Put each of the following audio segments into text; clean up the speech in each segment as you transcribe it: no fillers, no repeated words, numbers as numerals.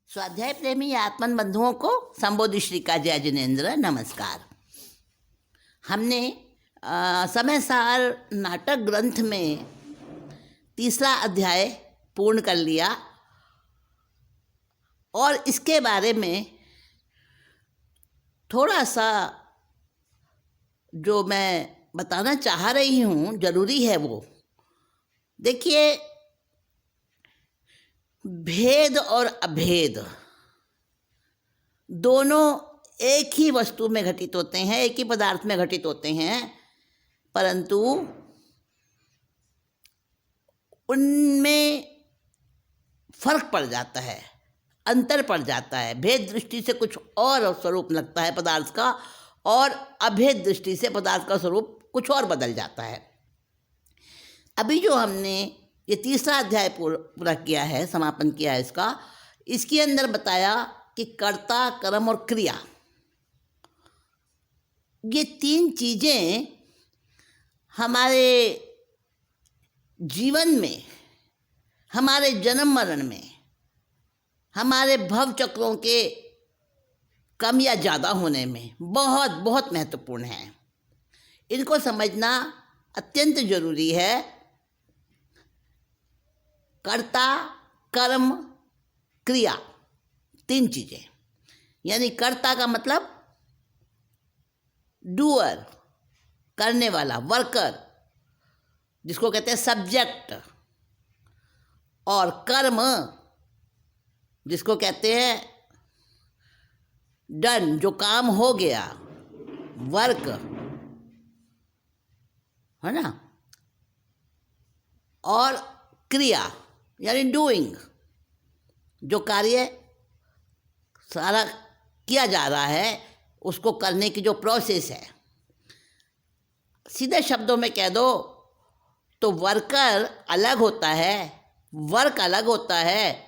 स्वाध्याय प्रेमी आत्मन बंधुओं को संबोधि श्री का जय जिनेन्द्र नमस्कार। हमने समय सार नाटक ग्रंथ में तीसरा अध्याय पूर्ण कर लिया और इसके बारे में थोड़ा सा जो मैं बताना चाह रही हूँ जरूरी है वो देखिए। भेद और अभेद दोनों एक ही वस्तु में घटित होते हैं, एक ही पदार्थ में घटित होते हैं, परंतु उनमें फर्क पड़ जाता है, अंतर पड़ जाता है। भेद दृष्टि से कुछ और स्वरूप लगता है पदार्थ का और अभेद दृष्टि से पदार्थ का स्वरूप कुछ और बदल जाता है। अभी जो हमने ये तीसरा अध्याय पूरा किया है, समापन किया है इसके अंदर बताया कि कर्ता, कर्म और क्रिया, ये तीन चीज़ें हमारे जीवन में, हमारे जन्म मरण में, हमारे भव चक्रों के कम या ज़्यादा होने में बहुत बहुत महत्वपूर्ण है। इनको समझना अत्यंत जरूरी है। कर्ता, कर्म, क्रिया, तीन चीज़ें। यानी कर्ता का मतलब डूअर, करने वाला, वर्कर, जिसको कहते हैं सब्जेक्ट, और कर्म जिसको कहते हैं डन, जो काम हो गया, वर्क, है ना, और क्रिया यानी डूइंग, जो कार्य सारा किया जा रहा है उसको करने की जो प्रोसेस है। सीधे शब्दों में कह दो तो वर्कर अलग होता है, वर्क अलग होता है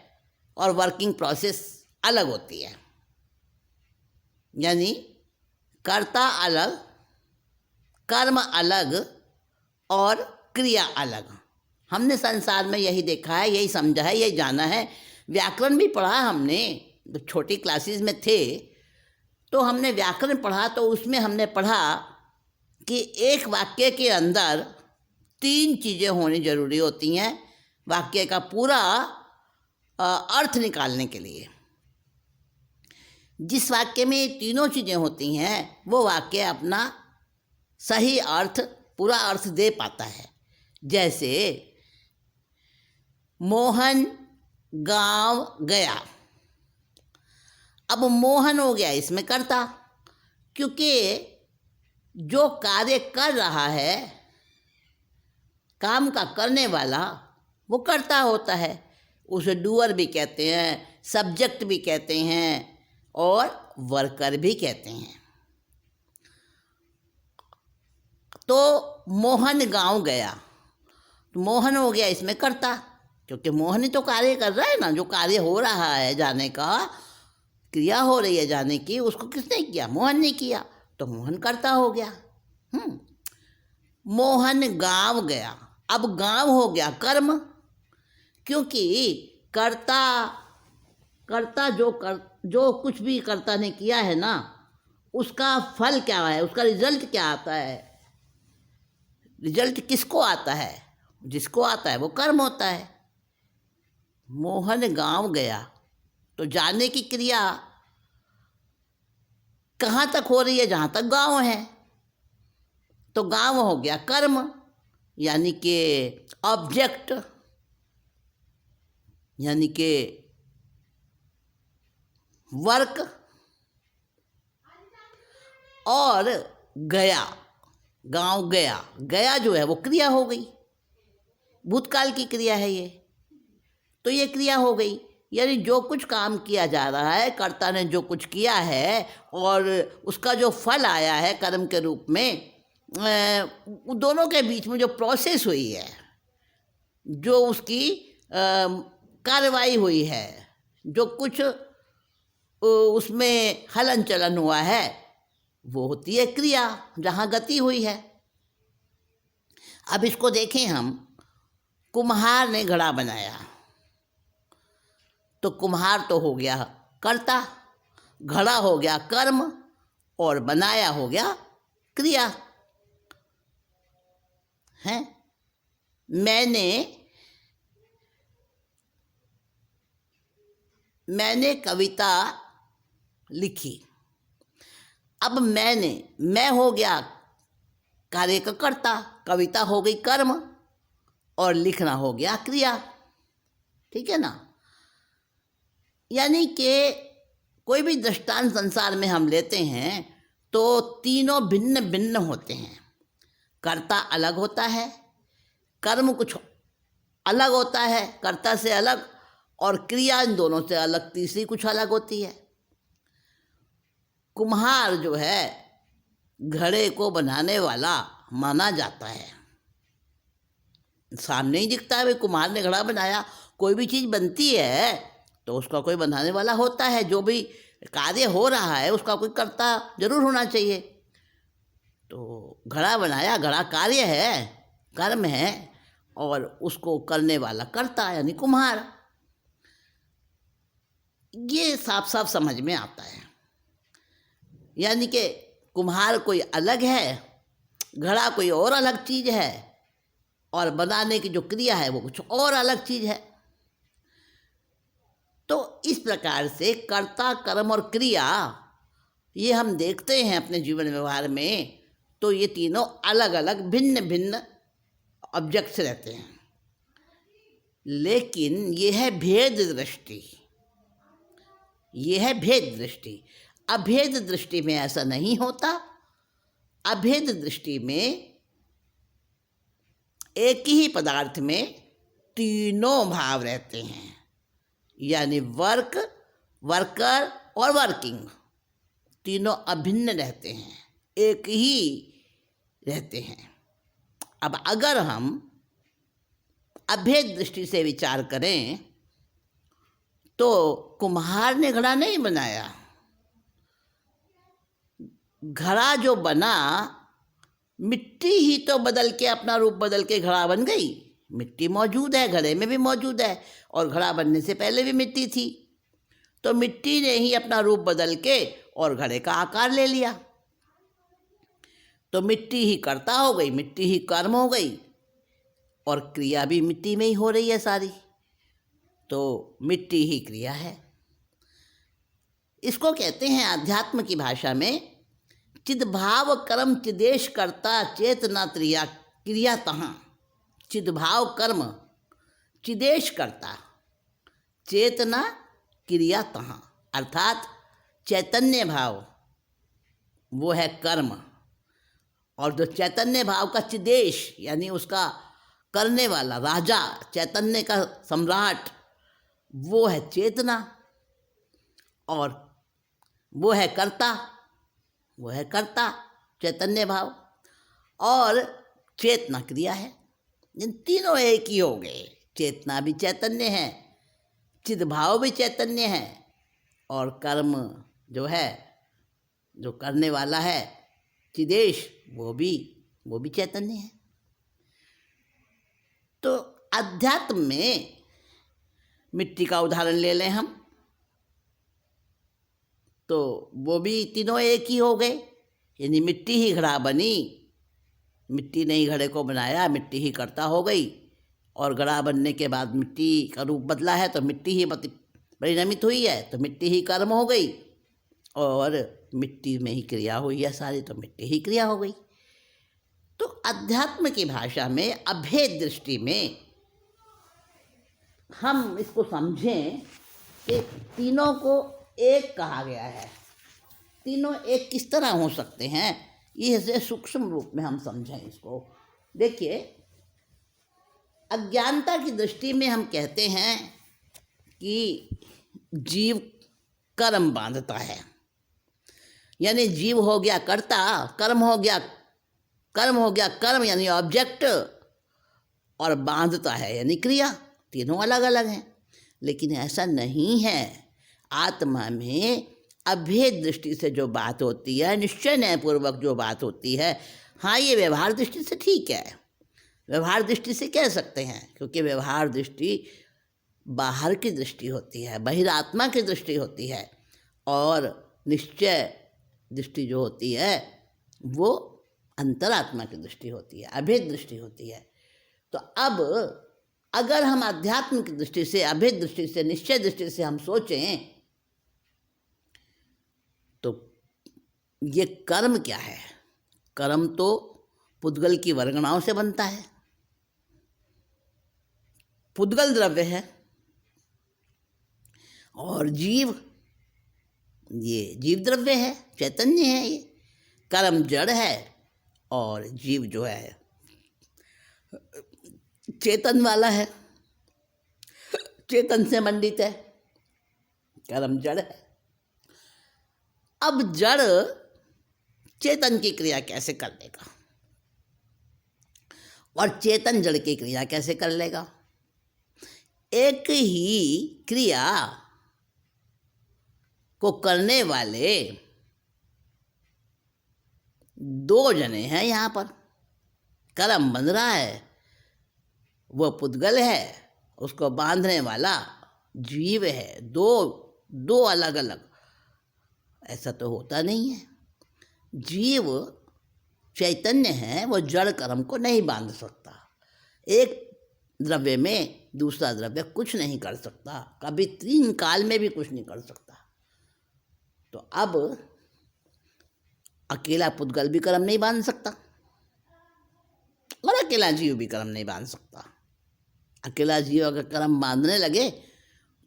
और वर्किंग प्रोसेस अलग होती है। यानी कर्ता अलग, कर्म अलग और क्रिया अलग। हमने संसार में यही देखा है, यही समझा है, यही जाना है। व्याकरण भी पढ़ा हमने, जब छोटी क्लासेस में थे तो हमने व्याकरण पढ़ा, तो उसमें हमने पढ़ा कि एक वाक्य के अंदर तीन चीज़ें होनी जरूरी होती हैं वाक्य का पूरा अर्थ निकालने के लिए। जिस वाक्य में तीनों चीज़ें होती हैं वो वाक्य अपना सही अर्थ, पूरा अर्थ दे पाता है। जैसे मोहन गांव गया। अब मोहन हो गया इसमें कर्ता, क्योंकि जो कार्य कर रहा है, काम का करने वाला, वो कर्ता होता है। उसे डूअर भी कहते हैं, सब्जेक्ट भी कहते हैं और वर्कर भी कहते हैं। तो मोहन गांव गया, तो मोहन हो गया इसमें कर्ता, क्योंकि मोहन ही तो कार्य कर रहा है ना। जो कार्य हो रहा है जाने का, क्रिया हो रही है जाने की, उसको किसने किया? मोहन ने किया, तो मोहन कर्ता हो गया। मोहन गांव गया, अब गांव हो गया कर्म, क्योंकि कर्ता जो कुछ भी कर्ता ने किया है ना, उसका फल क्या है, उसका रिजल्ट क्या आता है? रिजल्ट किसको आता है? जिसको आता है वो कर्म होता है। मोहन गांव गया, तो जाने की क्रिया कहाँ तक हो रही है? जहाँ तक गांव है। तो गांव हो गया कर्म, यानी कि ऑब्जेक्ट, यानी कि वर्क, और गया, गांव गया, गया जो है वो क्रिया हो गई, भूतकाल की क्रिया है ये। तो ये क्रिया हो गई, यानी जो कुछ काम किया जा रहा है, कर्ता ने जो कुछ किया है और उसका जो फल आया है कर्म के रूप में, दोनों के बीच में जो प्रोसेस हुई है, जो उसकी कार्रवाई हुई है, जो कुछ उसमें हलन चलन हुआ है, वो होती है क्रिया, जहाँ गति हुई है। अब इसको देखें हम, कुम्हार ने घड़ा बनाया, तो कुम्हार तो हो गया कर्ता, घड़ा हो गया कर्म, और बनाया हो गया क्रिया है। मैंने कविता लिखी। अब मैं हो गया कार्य का कर्ता, कविता हो गई कर्म, और लिखना हो गया क्रिया। ठीक है ना। यानी कि कोई भी दृष्टांत संसार में हम लेते हैं तो तीनों भिन्न भिन्न होते हैं। कर्ता अलग होता है, कर्म कुछ अलग होता है कर्ता से अलग, और क्रिया इन दोनों से अलग, तीसरी कुछ अलग होती है। कुम्हार जो है घड़े को बनाने वाला माना जाता है। सामने ही दिखता है भाई कुम्हार ने घड़ा बनाया। कोई भी चीज़ बनती है तो उसका कोई बनाने वाला होता है। जो भी कार्य हो रहा है उसका कोई कर्ता जरूर होना चाहिए। तो घड़ा बनाया, घड़ा कार्य है, कर्म है, और उसको करने वाला कर्ता यानी कुम्हार। ये साफ साफ समझ में आता है। यानी कि कुम्हार कोई अलग है, घड़ा कोई और अलग चीज़ है, और बनाने की जो क्रिया है वो कुछ और अलग चीज़ है। तो इस प्रकार से कर्ता, कर्म और क्रिया ये हम देखते हैं अपने जीवन व्यवहार में, तो ये तीनों अलग अलग भिन्न भिन्न ऑब्जेक्ट्स रहते हैं। लेकिन ये है भेद दृष्टि, ये है भेद दृष्टि। अभेद दृष्टि में ऐसा नहीं होता। अभेद दृष्टि में एक ही पदार्थ में तीनों भाव रहते हैं, यानी वर्क, वर्कर और वर्किंग तीनों अभिन्न रहते हैं, एक ही रहते हैं। अब अगर हम अभेद दृष्टि से विचार करें तो कुम्हार ने घड़ा नहीं बनाया। घड़ा जो बना, मिट्टी ही तो बदल के, अपना रूप बदल के घड़ा बन गई। मिट्टी मौजूद है, घड़े में भी मौजूद है, और घड़ा बनने से पहले भी मिट्टी थी। तो मिट्टी ने ही अपना रूप बदल के और घड़े का आकार ले लिया। तो मिट्टी ही कर्ता हो गई, मिट्टी ही कर्म हो गई, और क्रिया भी मिट्टी में ही हो रही है सारी। तो मिट्टी ही क्रिया है। इसको कहते हैं अध्यात्म की भाषा में चिद्भाव कर्म चिदेश कर्ता चेतना क्रिया तहाँ। चिद्भाव कर्म चिदेश कर्ता चेतना क्रिया तहाँ, अर्थात चैतन्य भाव वो है कर्म, और जो चैतन्य भाव का चिदेश यानी उसका करने वाला राजा, चैतन्य का सम्राट, वो है चेतना, और वो है कर्ता, वो है कर्ता चैतन्य भाव, और चेतना क्रिया है। इन तीनों एक ही हो गए। चेतना भी चैतन्य है, चिद्भाव भी चैतन्य है, और कर्म जो है, जो करने वाला है चिदेश, वो भी चैतन्य है। तो अध्यात्म में मिट्टी का उदाहरण ले लें हम, तो वो भी तीनों एक ही हो गए। यानी मिट्टी ही घड़ा बनी, मिट्टी ने ही घड़े को बनाया, मिट्टी ही कर्ता हो गई, और घड़ा बनने के बाद मिट्टी का रूप बदला है तो मिट्टी ही परिणमित हुई है, तो मिट्टी ही कर्म हो गई, और मिट्टी में ही क्रिया हुई है सारी, तो मिट्टी ही क्रिया हो गई। तो अध्यात्म की भाषा में अभेद दृष्टि में हम इसको समझें कि तीनों को एक कहा गया है। तीनों एक किस तरह हो सकते हैं, ये से सूक्ष्म रूप में हम समझें इसको। देखिए, अज्ञानता की दृष्टि में हम कहते हैं कि जीव कर्म बांधता है, यानी जीव हो गया कर्ता, कर्म हो गया कर्म यानी ऑब्जेक्ट, और बांधता है यानी क्रिया। तीनों अलग अलग हैं, लेकिन ऐसा नहीं है। आत्मा में अभेद दृष्टि से जो बात होती है, निश्चय न्यायपूर्वक जो बात होती है, हाँ ये व्यवहार दृष्टि से ठीक है, व्यवहार दृष्टि से कह सकते हैं, क्योंकि व्यवहार दृष्टि बाहर की दृष्टि होती है, बहिरात्मा की दृष्टि होती है, और निश्चय दृष्टि जो होती है वो अंतरात्मा की दृष्टि होती है, अभेद दृष्टि होती है। तो अब अगर हम आध्यात्म की दृष्टि से, अभेद दृष्टि से, निश्चय दृष्टि से हम सोचें तो ये कर्म क्या है? कर्म तो पुद्गल की वर्गणाओं से बनता है। पुद्गल द्रव्य है और जीव, ये जीव द्रव्य है, चैतन्य है। ये कर्म जड़ है और जीव जो है चेतन वाला है, चेतन से मंडित है। कर्म जड़ है। अब जड़ चेतन की क्रिया कैसे कर लेगा और चेतन जड़ की क्रिया कैसे कर लेगा? एक ही क्रिया को करने वाले दो जने हैं यहाँ पर। कर्म बन रहा है, वो पुद्गल है, उसको बांधने वाला जीव है। दो अलग अलग, ऐसा तो होता नहीं है। जीव चैतन्य है, वो जड़ कर्म को नहीं बांध सकता। एक द्रव्य में दूसरा द्रव्य कुछ नहीं कर सकता, कभी 3 काल में भी कुछ नहीं कर सकता। तो अब अकेला पुद्गल भी कर्म नहीं बांध सकता और अकेला जीव भी कर्म नहीं बांध सकता। अकेला जीव अगर कर्म बांधने लगे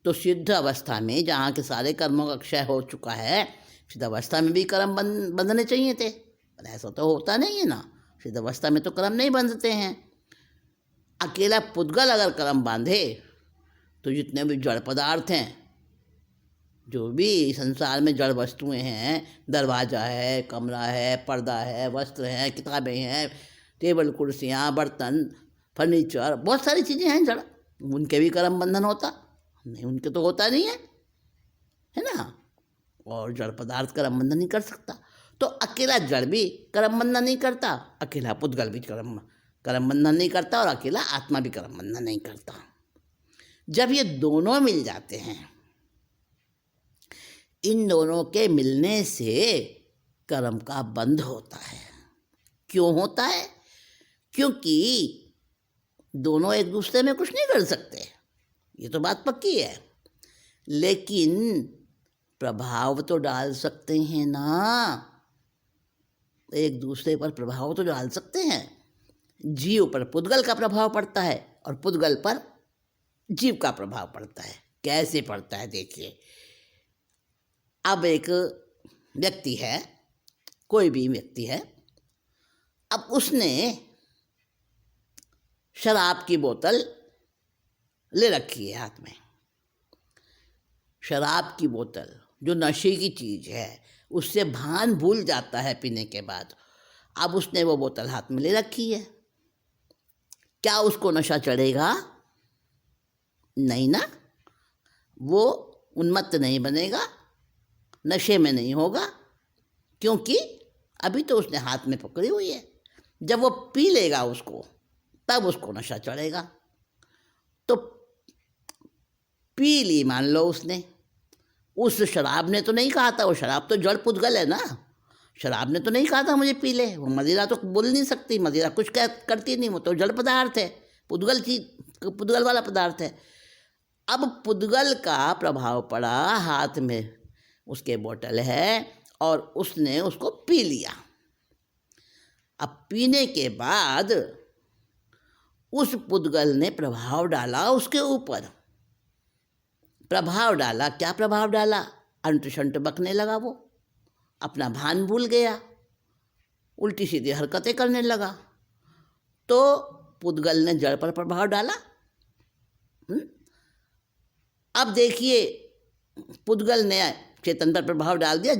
तो सिद्ध अवस्था में, जहाँ के सारे कर्मों का क्षय हो चुका है, सिद्ध अवस्था में भी कर्म बंधने चाहिए थे, पर ऐसा तो होता नहीं है ना। सिद्ध अवस्था में तो कर्म नहीं बंधते हैं। अकेला पुद्गल अगर कर्म बांधे तो जितने भी जड़ पदार्थ हैं, जो भी संसार में जड़ वस्तुएं हैं, दरवाज़ा है, कमरा है, पर्दा है, वस्त्र हैं, किताबें हैं, टेबल कुर्सियाँ, बर्तन, फर्नीचर, बहुत सारी चीज़ें हैं जड़, उनके भी कर्म बंधन होता नहीं? उनके तो होता नहीं है ना। और जड़ पदार्थ कर्म बंधन नहीं कर सकता। तो अकेला जड़ भी कर्म बंधन नहीं करता, अकेला पुद्गल भी कर्म बंधन नहीं करता, और अकेला आत्मा भी कर्म बंधन नहीं करता। जब ये दोनों मिल जाते हैं, इन दोनों के मिलने से कर्म का बंध होता है। क्यों होता है? क्योंकि दोनों एक दूसरे में कुछ नहीं कर सकते, ये तो बात पक्की है, लेकिन प्रभाव तो डाल सकते हैं ना। एक दूसरे पर प्रभाव तो डाल सकते हैं। जीव पर पुद्गल का प्रभाव पड़ता है और पुद्गल पर जीव का प्रभाव पड़ता है। कैसे पड़ता है देखिए। अब एक व्यक्ति है, कोई भी व्यक्ति है, अब उसने शराब की बोतल ले रखी है हाथ में। शराब की बोतल जो नशे की चीज़ है, उससे भान भूल जाता है पीने के बाद। अब उसने वो बोतल हाथ में ले रखी है, क्या उसको नशा चढ़ेगा? नहीं ना, वो उन्मत्त नहीं बनेगा, नशे में नहीं होगा, क्योंकि अभी तो उसने हाथ में पकड़ी हुई है। जब वो पी लेगा उसको, तब उसको नशा चढ़ेगा। तो पी ली मान लो उसने, उस शराब ने तो नहीं कहा था, वो शराब तो जड़ पुद्गल है ना, शराब ने तो नहीं कहा था मुझे पी ले। वो मदिरा तो बोल नहीं सकती, मदिरा कुछ करती नहीं, वो तो जड़ पदार्थ है, पुद्गल चीज, पुद्गल वाला पदार्थ है। अब पुद्गल का प्रभाव पड़ा, हाथ में उसके बोतल है और उसने उसको पी लिया। अब पीने के बाद उस पुद्गल ने प्रभाव डाला उसके ऊपर। प्रभाव डाला, क्या प्रभाव डाला? अंट शंट बकने लगा, वो अपना भान भूल गया, उल्टी सीधी हरकतें करने लगा। तो पुद्गल ने जड़ पर प्रभाव डाला। अब देखिए, पुद्गल ने चेतन पर प्रभाव डाल दिया,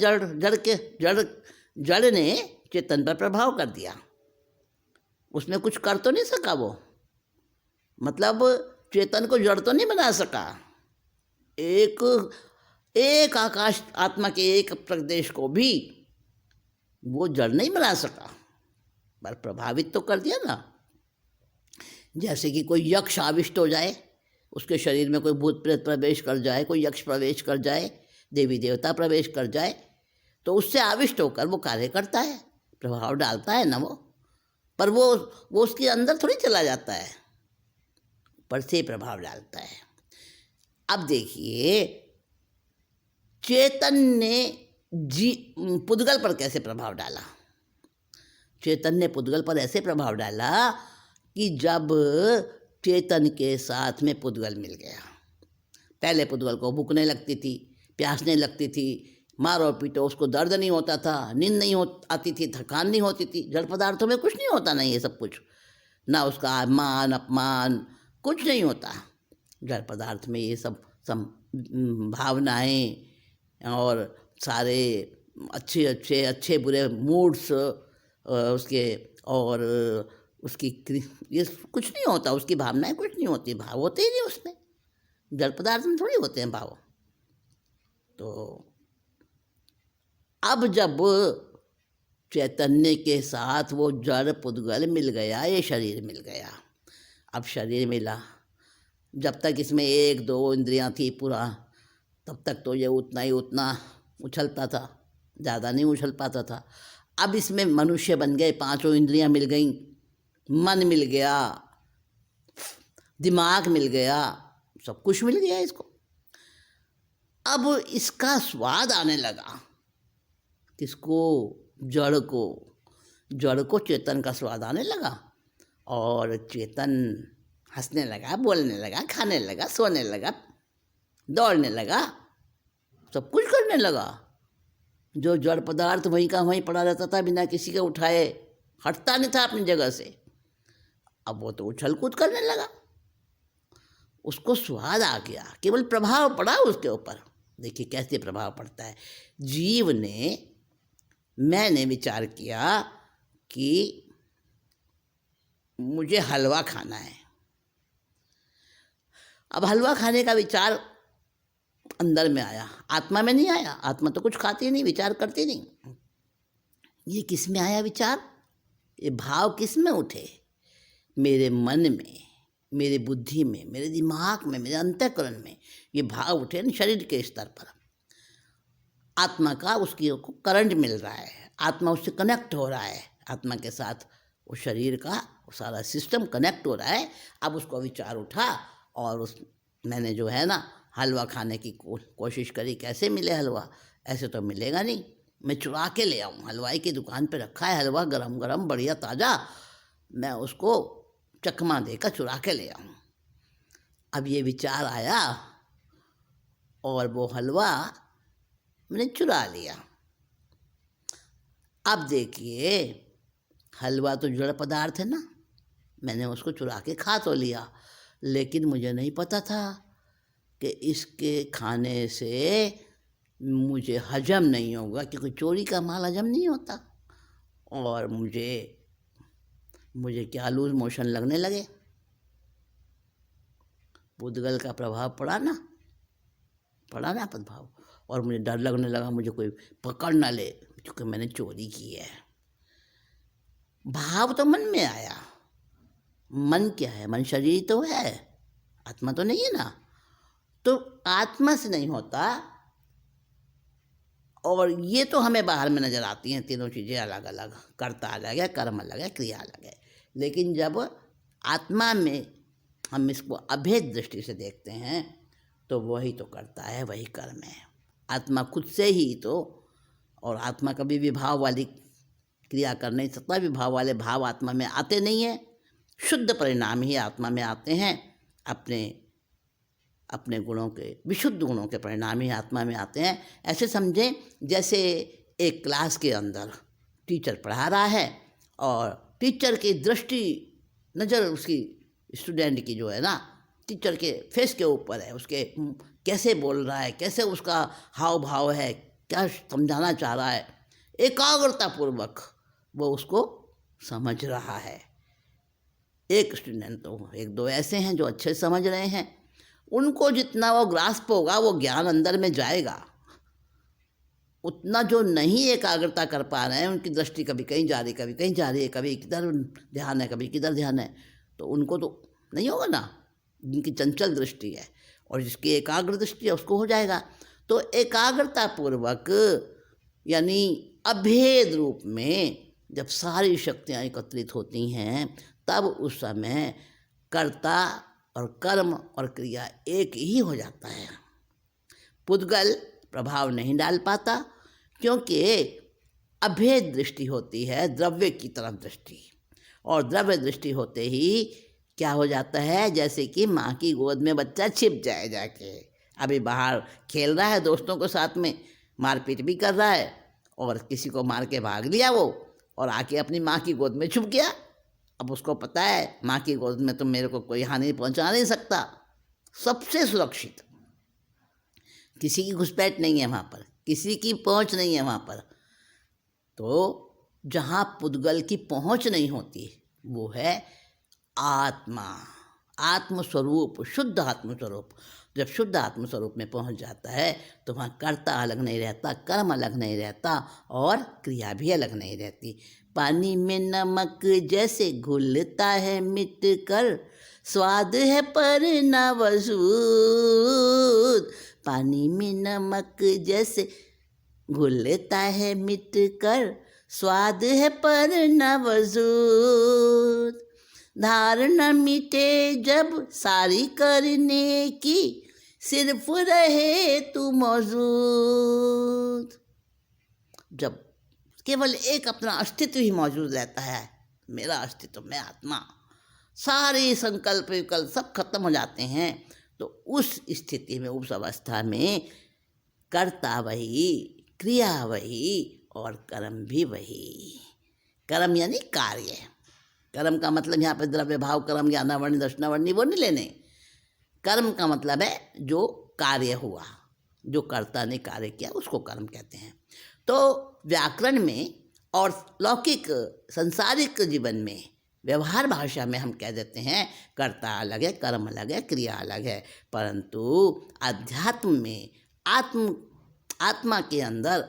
जड़ ने चेतन पर प्रभाव कर दिया। उसमें कुछ कर तो नहीं सका वो, मतलब चेतन को जड़ तो नहीं बना सका। एक आकाश आत्मा के एक प्रदेश को भी वो जड़ नहीं बना सका, पर प्रभावित तो कर दिया ना। जैसे कि कोई यक्ष आविष्ट हो जाए, उसके शरीर में कोई भूत प्रेत प्रवेश कर जाए, कोई यक्ष प्रवेश कर जाए, देवी देवता प्रवेश कर जाए, तो उससे आविष्ट होकर वो कार्य करता है, प्रभाव डालता है ना वो। पर वो उसके अंदर थोड़ी चला जाता है, पर से प्रभाव डालता है। अब देखिए चेतन ने पुद्गल पर कैसे प्रभाव डाला। चेतन ने पुद्गल पर ऐसे प्रभाव डाला कि जब चेतन के साथ में पुद्गल मिल गया, पहले पुद्गल को भूखने लगती थी, प्यासने लगती थी, मारो पीटो उसको दर्द नहीं होता था, नींद नहीं आती थी, थकान नहीं होती थी। जड़ पदार्थों में कुछ नहीं होता, नहीं ये सब कुछ, ना उसका मान अपमान कुछ नहीं होता। जड़ पदार्थ में ये सब भावनाएं और सारे अच्छे बुरे मूड्स उसके, और उसकी ये कुछ नहीं होता, उसकी भावनाएं कुछ नहीं होती, भाव होते ही नहीं उसमें। जड़ पदार्थ में थोड़ी होते हैं भाव। तो अब जब चैतन्य के साथ वो जड़ पुद्गल मिल गया, ये शरीर मिल गया, अब शरीर मिला, जब तक इसमें 1-2 इंद्रियां थी पूरा, तब तक तो ये उतना उछलता था, ज़्यादा नहीं उछल पाता था। अब इसमें मनुष्य बन गए, 5 इंद्रियां मिल गईं, मन मिल गया, दिमाग मिल गया, सब कुछ मिल गया इसको। अब इसका स्वाद आने लगा, किसको? जड़ को चेतन का स्वाद आने लगा, और चेतन हंसने लगा, बोलने लगा, खाने लगा, सोने लगा, दौड़ने लगा, सब कुछ करने लगा। जो जड़ पदार्थ वहीं का वहीं पड़ा रहता था, बिना किसी के उठाए, हटता नहीं था अपनी जगह से, अब वो तो उछल कूद करने लगा। उसको स्वाद आ गया, केवल प्रभाव पड़ा उसके ऊपर। देखिए कैसे प्रभाव पड़ता है। जीव ने, मैंने विचार किया कि मुझे हलवा खाना है। अब हलवा खाने का विचार अंदर में आया, आत्मा में नहीं आया। आत्मा तो कुछ खाती नहीं, विचार करती नहीं। ये किस में आया विचार? ये भाव किस में उठे? मेरे मन में, मेरे बुद्धि में, मेरे दिमाग में, मेरे अंतःकरण में ये भाव उठे न, शरीर के स्तर पर। आत्मा का उसकी को करंट मिल रहा है, आत्मा उससे कनेक्ट हो रहा है, आत्मा के साथ वो शरीर का सारा सिस्टम कनेक्ट हो रहा है। अब उसको विचार उठा और मैंने जो है ना हलवा खाने की कोशिश करी। कैसे मिले हलवा? ऐसे तो मिलेगा नहीं, मैं चुरा के ले आऊँ। हलवाई की दुकान पे रखा है हलवा, गरम गरम बढ़िया ताज़ा, मैं उसको चकमा देकर चुरा के ले आऊँ। अब ये विचार आया और वो हलवा मैंने चुरा लिया। अब देखिए हलवा तो जड़ पदार्थ है ना, मैंने उसको चुरा के खा तो लिया, लेकिन मुझे नहीं पता था कि इसके खाने से मुझे हजम नहीं होगा, क्योंकि चोरी का माल हजम नहीं होता, और मुझे क्या लूज मोशन लगने लगे। पुद्गल का प्रभाव पड़ा ना प्रभाव, और मुझे डर लगने लगा मुझे कोई पकड़ ना ले, क्योंकि मैंने चोरी की है। भाव तो मन में आया। मन क्या है? मन शरीर तो है, आत्मा तो नहीं है ना। तो आत्मा से नहीं होता, और ये तो हमें बाहर में नज़र आती हैं तीनों चीज़ें अलग अलग, कर्ता अलग है, कर्म अलग है, क्रिया अलग है। लेकिन जब आत्मा में हम इसको अभेद दृष्टि से देखते हैं तो वही तो करता है, वही कर्म है। आत्मा खुद से ही तो, और आत्मा कभी भी भाव वाली क्रिया कर नहीं सकता, विभाव वाले भाव आत्मा में आते नहीं हैं। शुद्ध परिणाम ही आत्मा में आते हैं, अपने गुणों के, विशुद्ध गुणों के परिणाम ही आत्मा में आते हैं। ऐसे समझें जैसे एक क्लास के अंदर टीचर पढ़ा रहा है, और टीचर की दृष्टि, नज़र उसकी स्टूडेंट की जो है ना, टीचर के फेस के ऊपर है, उसके कैसे बोल रहा है, कैसे उसका हाव भाव है, क्या समझाना चाह रहा है, एकाग्रतापूर्वक वो उसको समझ रहा है। एक स्टूडेंट तो 1-2 ऐसे हैं जो अच्छे समझ रहे हैं, उनको जितना वो ग्रास्प होगा, वो ज्ञान अंदर में जाएगा। उतना जो नहीं एकाग्रता कर पा रहे हैं, उनकी दृष्टि कभी कहीं जा रही, कभी कहीं जा रही है, कभी किधर ध्यान है, कभी किधर ध्यान है, तो उनको तो नहीं होगा ना। जिनकी चंचल दृष्टि है, और जिसकी एकाग्र दृष्टि है उसको हो जाएगा। तो एकाग्रता पूर्वक यानी अभेद रूप में जब सारी शक्तियाँ एकत्रित होती हैं, तब उस समय कर्ता और कर्म और क्रिया एक ही हो जाता है। पुद्गल प्रभाव नहीं डाल पाता, क्योंकि अभेद दृष्टि होती है, द्रव्य की तरफ दृष्टि, और द्रव्य दृष्टि होते ही क्या हो जाता है, जैसे कि माँ की गोद में बच्चा छिप जाए जाके। अभी बाहर खेल रहा है दोस्तों के साथ में, मारपीट भी कर रहा है, और किसी को मार के भाग लिया वो, और आके अपनी माँ की गोद में छुप गया। अब उसको पता है माँ की गोद में तो मेरे को कोई हानि पहुँचा नहीं सकता, सबसे सुरक्षित, किसी की घुसपैठ नहीं है वहाँ पर, किसी की पहुँच नहीं है वहाँ पर। तो जहाँ पुद्गल की पहुँच नहीं होती वो है आत्मा, आत्मस्वरूप, शुद्ध आत्मस्वरूप। जब शुद्ध आत्मस्वरूप में पहुँच जाता है तो वहाँ कर्ता अलग नहीं रहता, कर्म अलग नहीं रहता, और क्रिया भी अलग नहीं रहती। पानी में नमक जैसे घुलता है मिट कर, स्वाद है पर न वजूद। पानी में नमक जैसे घुलता है मिट कर, स्वाद है पर न वजूद। धार न मिटे जब सारी करने की, सिर्फ रहे तू मौजूद। जब केवल एक अपना अस्तित्व ही मौजूद रहता है, मेरा अस्तित्व, मैं आत्मा, सारे संकल्प विकल्प सब खत्म हो जाते हैं, तो उस स्थिति में, उस अवस्था में कर्ता वही, क्रिया वही, और कर्म भी वही। कर्म यानी कार्य। कर्म का मतलब यहाँ पे द्रव्य भाव कर्म, ज्ञानावर्णी दर्शनावर्णी वो नहीं लेने। कर्म का मतलब है जो कार्य हुआ, जो कर्ता ने कार्य किया, उसको कर्म कहते हैं। तो व्याकरण में और लौकिक संसारिक जीवन में, व्यवहार भाषा में हम कह देते हैं कर्ता अलग है, कर्म अलग है, क्रिया अलग है। परंतु अध्यात्म में, आत्मा के अंदर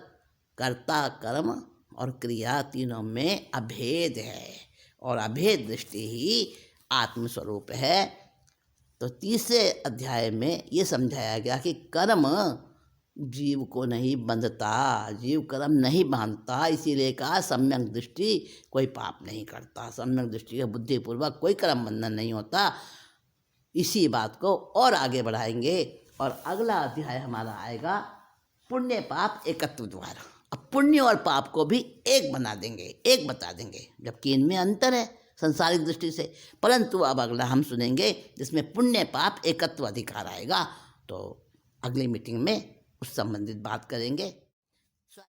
कर्ता, कर्म और क्रिया तीनों में अभेद है, और अभेद दृष्टि ही आत्मस्वरूप है। तो तीसरे अध्याय में ये समझाया गया कि कर्म जीव को नहीं बंधता, जीव कर्म नहीं बांधता, इसीलिए कहा सम्यक दृष्टि कोई पाप नहीं करता, सम्यक दृष्टि के बुद्धिपूर्वक कोई कर्म बंधन नहीं होता। इसी बात को और आगे बढ़ाएंगे, और अगला अध्याय हमारा आएगा पुण्य पाप एकत्व द्वारा। अब पुण्य और पाप को भी एक बना देंगे, एक बता देंगे, जबकि इनमें अंतर है संसारिक दृष्टि से। परंतु अब अगला हम सुनेंगे जिसमें पुण्य पाप एकत्व अधिकार आएगा। तो अगली मीटिंग में उस संबंधित बात करेंगे।